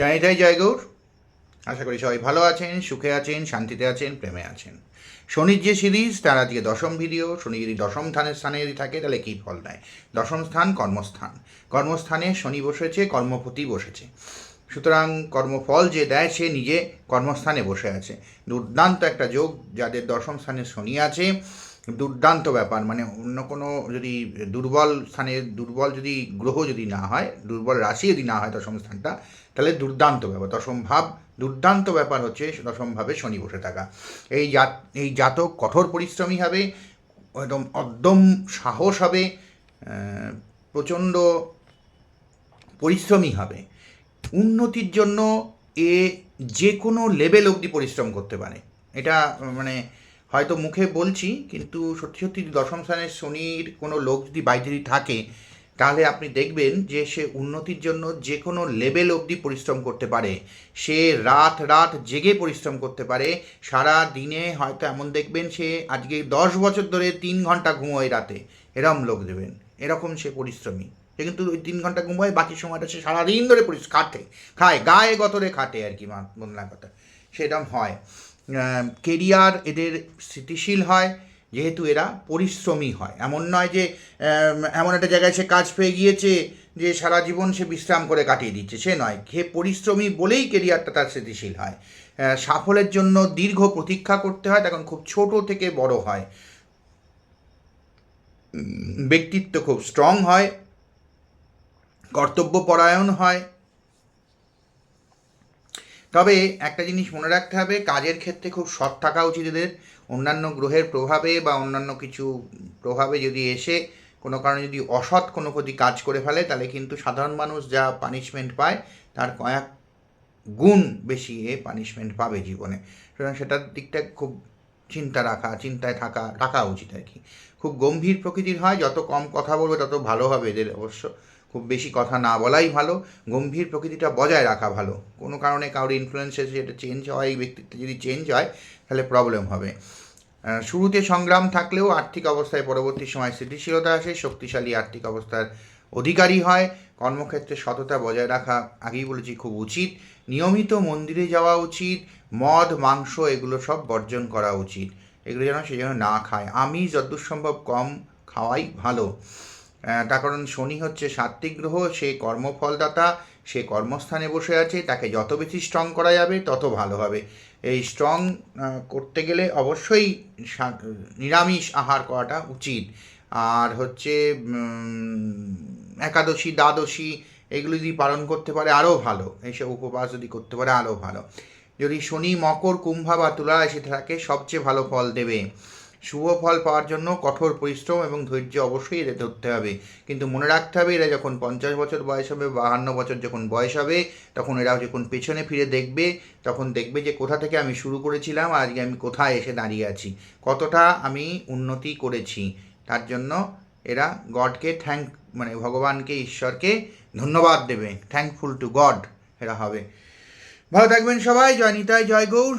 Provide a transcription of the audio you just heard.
জয় জয় গৌর। আশা করি সবাই ভালো আছেন, সুখে আছেন, শান্তিতে আছেন, প্রেমে আছেন। শনির যে সিরিজ তার আজকে দশম ভিডিও। শনি যদি দশম স্থানে যদি থাকে তাহলে কী ফল দেয়? দশম স্থান কর্মস্থান। কর্মস্থানে শনি বসেছে, কর্মপতি বসেছে, সুতরাং কর্মফল যে দেয় সে নিজে কর্মস্থানে বসে আছে। দুর্দান্ত একটা যোগ। যাদের দশম স্থানে শনি আছে, দুর্দান্ত ব্যাপার। মানে অন্য কোনো যদি দুর্বল যদি গ্রহ যদি না হয়, দুর্বল রাশি যদি না হয় দশম স্থানটা, তাহলে দুর্দান্ত ব্যাপার। দশম ভাব দুর্দান্ত ব্যাপার হচ্ছে দশম ভাবে শনি বসে থাকা। এই জাতক কঠোর পরিশ্রমী হবে, একদম অদ্যম সাহস হবে, প্রচণ্ড পরিশ্রমী হবে। উন্নতির জন্য এ যে কোনো লেভেল অবধি পরিশ্রম করতে পারে। এটা মানে হয়তো মুখে বলছি, কিন্তু সত্যি সত্যি দশম স্থানের শনির কোনো লোক যদি বাইরে থাকে, তাহলে আপনি দেখবেন যে সে উন্নতির জন্য যে কোনো লেভেল অবধি পরিশ্রম করতে পারে। সে রাত জেগে পরিশ্রম করতে পারে। সারা দিনে হয়তো এমন দেখবেন সে আজকে 10 বছর ধরে 3 ঘন্টা ঘুমোয় রাতে, এরকম লোক দেবেন। এরকম সে পরিশ্রমী। সে কিন্তু ওই 3 ঘন্টা ঘুমোয়, বাকি সময়টা সে সারাদিন ধরে খায়, গায়ে গতরে খাটে আর কি, বললাম কথা সেরকম হয়। কেরিয়ার এদের স্থিতিশীল হয়, যেহেতু এরা পরিশ্রমী হয়। এমন নয় যে এমন একটা জায়গায় সে কাজ পেয়ে গিয়েছে যে সারা জীবন সে বিশ্রাম করে কাটিয়ে দিচ্ছে, সে নয়। সে পরিশ্রমী বলেই কেরিয়ারটা তার স্থিতিশীল হয়। সাফল্যের জন্য দীর্ঘ প্রতীক্ষা করতে হয়, তখন খুব ছোট থেকে বড় হয়। ব্যক্তিত্ব খুব স্ট্রং হয়, কর্তব্যপরায়ণ হয়। তবে একটা জিনিস মনে রাখতে হবে, কাজের ক্ষেত্রে খুব সৎ থাকা উচিত এদের। অন্যান্য গ্রহের প্রভাবে বা অন্যান্য কিছু প্রভাবে যদি এসে কোনো কারণে যদি অসৎ কোনো ক্ষতি কাজ করে ফেলে, তাহলে কিন্তু সাধারণ মানুষ যা পানিশমেন্ট পায় তার কয়েক গুণ বেশি পানিশমেন্ট পাবে জীবনে। সুতরাং সেটার দিকটা খুব চিন্তায় থাকা উচিত আর কি। খুব গম্ভীর প্রকৃতির হয়, যত কম কথা বলবে তত ভালো হবে এদের অবশ্য। খুব বেশি কথা না বলাই ভালো, গম্ভীর প্রকৃতিটা বজায় রাখা ভালো। কোনো কারণে কারোর ইনফ্লুয়েন্স এসে যেটা চেঞ্জ হয়, এই ব্যক্তিত্ব যদি চেঞ্জ হয় তাহলে প্রবলেম হবে। শুরুতে সংগ্রাম থাকলেও আর্থিক অবস্থায় পরবর্তী সময় স্থিতিশীলতা আসে, শক্তিশালী আর্থিক অবস্থার অধিকারী হয়। কর্মক্ষেত্রে সততা বজায় রাখা আগেই বলেছি খুব উচিত। নিয়মিত মন্দিরে যাওয়া উচিত। মদ মাংস এগুলো সব বর্জন করা উচিত। এগুলো সে যেন না খায়। আমি যতদূর সম্ভব কম খাওয়াই ভালো। তার কারণ শনি হচ্ছে সাত্ত্বিক গ্রহ, সে কর্মফলদাতা, সে কর্মস্থানে বসে আছে। তাকে যত বেশি স্ট্রং করা যাবে তত ভালো হবে। এই স্ট্রং করতে গেলে অবশ্যই নিরামিষ আহার করাটা উচিত। আর হচ্ছে একাদশী দ্বাদশী এগুলো যদি পালন করতে পারে আরও ভালো। এইসব উপবাস যদি করতে পারে আরও ভালো। যদি শনি মকর, কুম্ভা বা তুলা এসে থাকে, সবচেয়ে ভালো ফল দেবে। শুভ ফল পাওয়ার জন্য কঠোর পরিশ্রম এবং ধৈর্য অবশ্যই এদের ধরতে হবে। কিন্তু মনে রাখতে হবে, এরা যখন 50 বছর বয়স হবে, 52 বছর যখন বয়স হবে, তখন এরা যখন পেছনে ফিরে দেখবে, তখন দেখবে যে কোথা থেকে আমি শুরু করেছিলাম আর আজকে আমি কোথায় এসে দাঁড়িয়ে আছি, কতটা আমি উন্নতি করেছি। তার জন্য এরা গডকে ভগবানকে, ঈশ্বরকে ধন্যবাদ দেবে। থ্যাঙ্কফুল টু গড এরা হবে। ভালো থাকবেন সবাই। জয় নিতাই, জয় গৌর।